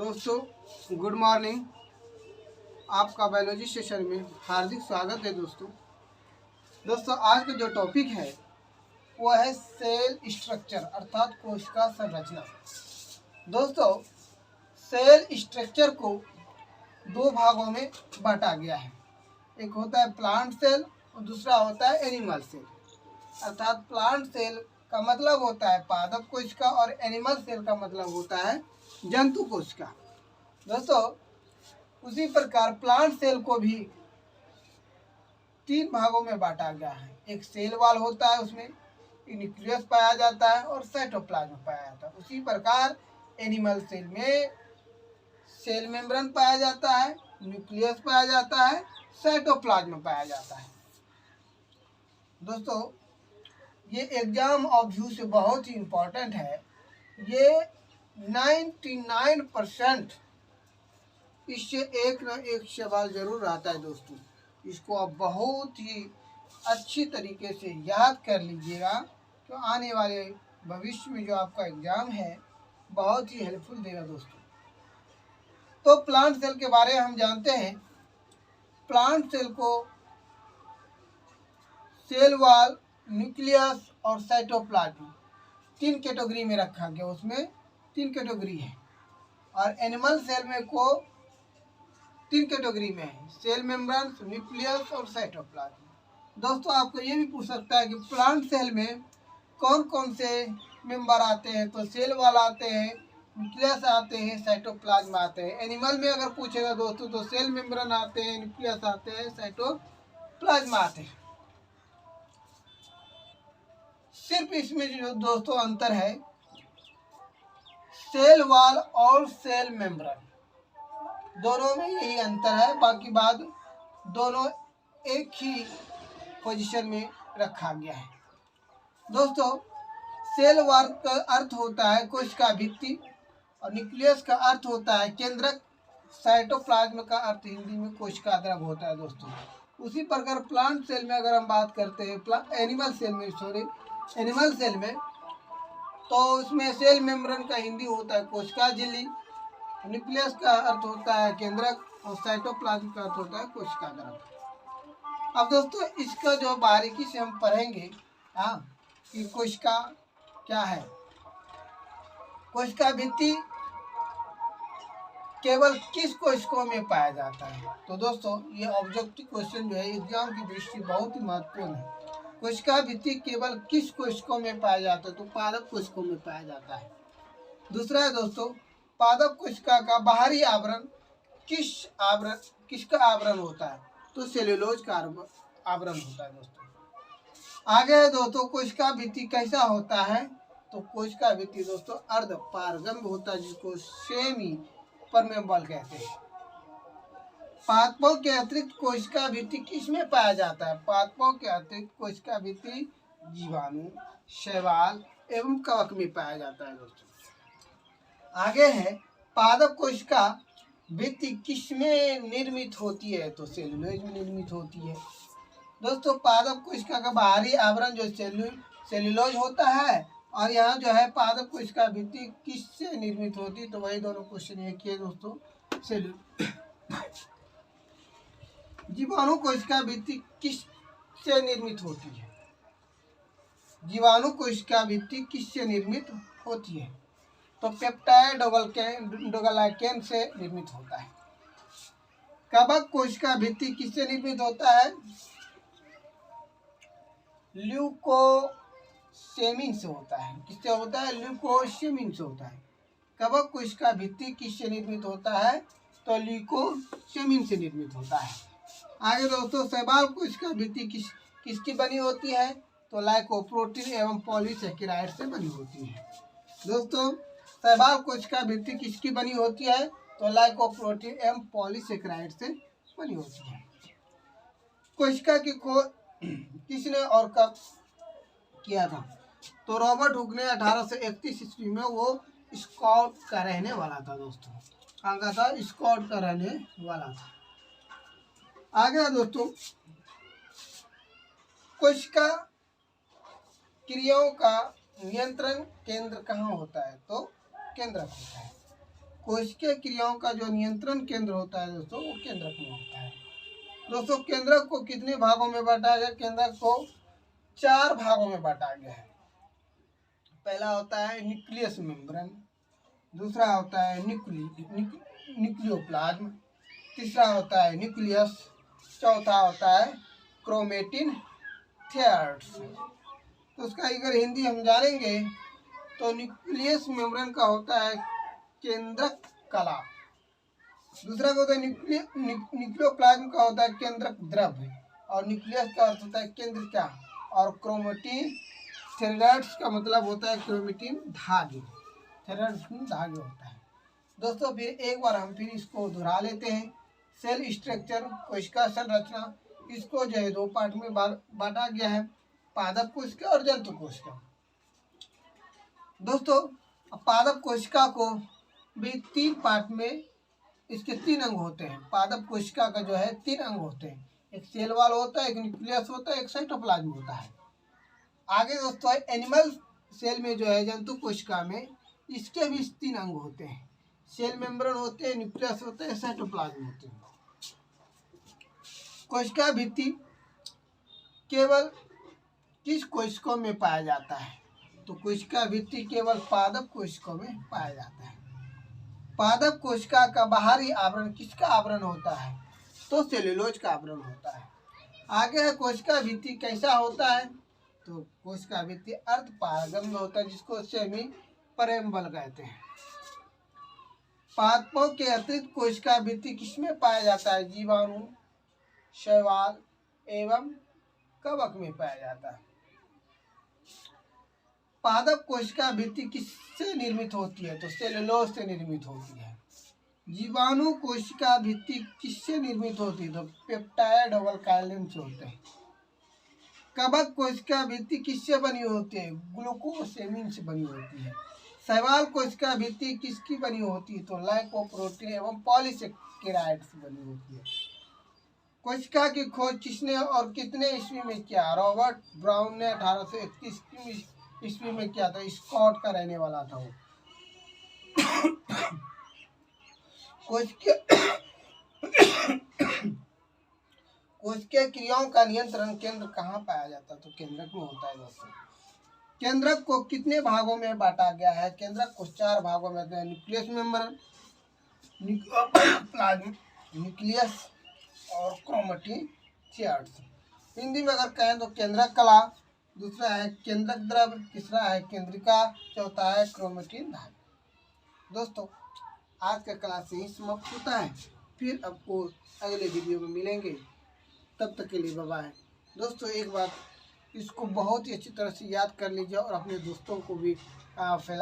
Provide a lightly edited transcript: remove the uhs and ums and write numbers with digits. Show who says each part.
Speaker 1: दोस्तों good morning. आपका biology session में हार्दिक स्वागत है। दोस्तों आज का जो टॉपिक है वो है सेल स्ट्रक्चर अर्थात कोशिका संरचना। दोस्तों सेल स्ट्रक्चर को दो भागों में बांटा गया है। एक होता है प्लांट सेल और दूसरा होता है एनिमल सेल। अर्थात प्लांट सेल का मतलब होता है पादप कोशिका और एनिमल सेल का मतलब होता है जंतु कोशिका। दोस्तों उसी प्रकार प्लांट सेल को भी तीन भागों में बांटा गया है। एक सेल वाल होता है, उसमें न्यूक्लियस पाया जाता है और साइटोप्लाज्म पाया जाता है। उसी प्रकार एनिमल सेल में सेल मेम्ब्रेन पाया जाता है, न्यूक्लियस पाया जाता है, साइटोप्लाज्म पाया जाता है। दोस्तों ये एग्जाम ऑफ व्यू से बहुत ही इम्पोर्टेंट है। ये 99% इससे एक न एक सवाल जरूर आता है। दोस्तों इसको आप बहुत ही अच्छी तरीके से याद कर लीजिएगा, तो आने वाले भविष्य में जो आपका एग्जाम है बहुत ही हेल्पफुल देगा। दोस्तों तो प्लांट सेल के बारे में हम जानते हैं। प्लांट सेल को सेल वॉल, न्यूक्लियस और साइटोप्लाज्म तीन कैटेगरी में रखा गया। उसमें तीन कैटेगरी है। और एनिमल सेल में को तीन कैटेगरी में है, सेल मेम्ब्रेन, न्यूक्लियस और साइटोप्लाज्म। दोस्तों आपको ये भी पूछ सकता है कि प्लांट सेल में कौन कौन से मेंबर आते हैं, तो सेल वाल आते हैं, न्यूक्लियस आते हैं, साइटोप्लाज्म आते हैं। एनिमल में अगर पूछेगा दोस्तों तो सेल मेम्ब्रेन आते हैं, न्यूक्लियस आते हैं, साइटोप्लाज्म आते हैं। सिर्फ इसमें जो दोस्तों अंतर है सेल वाल और सेल मेम्ब्रेन, दोनों में यही अंतर है। बाकी बात दोनों एक ही पोजीशन में रखा गया है। दोस्तों सेल वाल का अर्थ होता है कोशिका भित्ति और न्यूक्लियस का अर्थ होता है केंद्रक, साइटोप्लाज्म का अर्थ हिंदी में कोशिका द्रव होता है। दोस्तों उसी प्रकार प्लांट सेल में अगर हम बात करते हैं एनिमल सेल में तो उसमें सेल मेम्ब्रेन का हिंदी होता है कोशिका झिल्ली, न्यूक्लियस का अर्थ होता है केंद्रक और साइटोप्लाज्म का अर्थ होता है कोशिका द्रव। अब दोस्तों इसका जो बारीकी से हम पढ़ेंगे कि कोशिका क्या है। कोशिका भित्ति केवल किस कोशिकाओं में पाया जाता है। तो दोस्तों ये ऑब्जेक्टिव क्वेश्चन जो है एग्जाम की दृष्टि बहुत ही महत्वपूर्ण है। कोशिका भित्ति केवल किस कोशिकाओं में पाया जाता है, तो पादप कोशिकाओं में पाया जाता है। दूसरा है दोस्तों पादप कोशिका का बाहरी आवरण किसका आवरण होता है, तो सेल्यूलोज का आवरण होता है। दोस्तों आगे है दोस्तों कोशिका भित्ति कैसा होता है, तो कोशिका भित्ति दोस्तों अर्ध पारगम्य होता है, जिसको सेमी परमेबल कहते हैं। पादपों के अतिरिक्त कोशिका भित्ति किसमें पाया जाता है, पादपों के अतिरिक्त कोशिका भित्ति जीवाणु, शैवाल एवं कवक में पाया जाता है। दोस्तों आगे है पादप कोशिका भित्ति किसमें निर्मित होती है, तो सेल्यूलोज में निर्मित होती है। दोस्तों पादप कोशिका का बाहरी आवरण जो सेल्यूलोज होता है और यहाँ जो है पादप कोशिका भित्ति किससे निर्मित होती है, तो वही दोनों क्वेश्चन एक ही है दोस्तों। जीवाणु कोशिका भित्ति किससे निर्मित होती है, जीवाणु कोशिका भित्ति किससे निर्मित होती है, तो पेप्टाइड डोगलाइकेन से निर्मित होता है। कवक कोशिका भित्ति किससे निर्मित होता है, ल्यूकोसेमिन से होता है। किससे होता है, ल्यूकोसेमिन से होता है। कवक कोशिका भित्ति किससे निर्मित होता है, तो ल्यूकोसेमिन से निर्मित होता है। आगे दोस्तों शैवाल कोशिका भित्ति किसकी बनी होती है, तो लाइकोप्रोटीन एवं पॉलीसेकेराइड से बनी होती है। दोस्तों शैवाल कोशिका भित्ति किसकी बनी होती है, तो लाइकोप्रोटीन एवं पॉलीसेकेराइड से बनी होती है। कोशिका की खोज किसने और कब किया था, तो रॉबर्ट हुक ने 1831 ईस्वी में वो स्कॉट का रहने वाला था। दोस्तों कहाँ का था, स्कॉट का रहने वाला था। आगे दोस्तों कोशिका क्रियाओं का नियंत्रण केंद्र कहाँ होता है, तो केंद्रक होता है। कोशिकीय क्रियाओं का जो नियंत्रण केंद्र होता है दोस्तों, वो केंद्रक में होता है। दोस्तों केंद्रक को कितने भागों में बांटा गया? केंद्रक को 4 भागों में बांटा गया है। पहला होता है न्यूक्लियस मेम्ब्रेन, दूसरा होता है न्यूक्लियोप्लाज्म, तीसरा होता है न्यूक्लियस, चौथा होता है क्रोमेटिन थ्रेड्स। तो उसका अगर हिंदी हम जानेंगे तो न्यूक्लियस मेम्ब्रेन का होता है केंद्रक कला, दूसरा का होता है न्यूक्लियोप्लाज्म का होता है केंद्रक द्रव्य, और न्यूक्लियस का अर्थ होता है केंद्रिका, और क्रोमेटिन थ्रेड्स का मतलब होता है क्रोमेटिन धागे, थ्रेड्स धागे होता है। दोस्तों फिर एक बार हम फिर इसको दोहरा लेते हैं। सेल स्ट्रक्चर, कोशिका संरचना, इसको जो है 2 पार्ट में बांटा गया है, पादप कोशिका और जंतु कोशिका। दोस्तों पादप कोशिका को भी 3 पार्ट में, इसके 3 अंग होते हैं। पादप कोशिका का जो है 3 अंग होते हैं, एक सेल वॉल होता है, एक न्यूक्लियस होता है, एक साइटोप्लाज्म होता है। आगे दोस्तों एनिमल सेल में जो है जंतु कोशिका में, इसके भी 3 अंग होते हैं, सेल मेम्ब्रेन होते हैं, न्यूक्लियस होते हैं, साइटोप्लाज्म होते हैं। कोशिका भित्ति केवल किस कोशिकाओं में पाया जाता है? तो कोशिका भित्ति केवल पादप कोशिकाओं में पाया जाता है। पादप कोशिका का बाहरी आवरण किसका आवरण होता है? तो सेल्यूलोज का आवरण होता है। आगे है कोशिका भित्ति कैसा होता है? तो कोशिका भित्ति अर्धपारगम्य होता है, जिसको सेमी परमेबल कहते हैं। पादपों के अतिरिक्त कोशिका भित्ति किसमें पाया जाता है? जीवाणु, शैवाल एवं कवक में पाया जाता है। पादप कोशिका भित्ति किससे निर्मित होती है? तो सेल्यूलोज से निर्मित होती है। जीवाणु कोशिका भित्ति किससे निर्मित होती है? तो पेप्टाइड डबल काइलिन से होते हैं। कवक कोशिका भित्ति किससे बनी होती है? ग्लूकोसेमिन से बनी होती है। शैवाल कोशिका भित्ति किसकी बनी होती है? तो लाइकोप्रोटीन एवं पॉलीसेकेराइड से बनी होती है। कोशिका की खोज किसने और कितने ईस्वी में किया? रॉबर्ट ब्राउन ने 1831 ईस्वी में किया था। स्कॉट का रहने वाला था वो। कोशिकीय क्रियाओं का नियंत्रण केंद्र कहाँ पाया जाता है? तो केंद्रक में होता है दोस्तों। केंद्रक को कितने भागों में बांटा गया है? केंद्रक को 4 भागों में, न्यूक्लियस मेम्ब्रेन, न्यूक्लियोप्लाज्म, न्यूक्लियस और क्रोमेटिन थ्रेड्स। हिंदी में अगर कहें तो केंद्रक कला, दूसरा है केंद्रक द्रव्य, तीसरा है केंद्रिका, चौथा है क्रोमेटिन धागे। दोस्तों आज का क्लास यही समाप्त होता है, फिर आपको अगले वीडियो में मिलेंगे, तब तक के लिए बाय बाय। दोस्तों एक बार इसको बहुत ही अच्छी तरह से याद कर लीजिए और अपने दोस्तों को भी फैला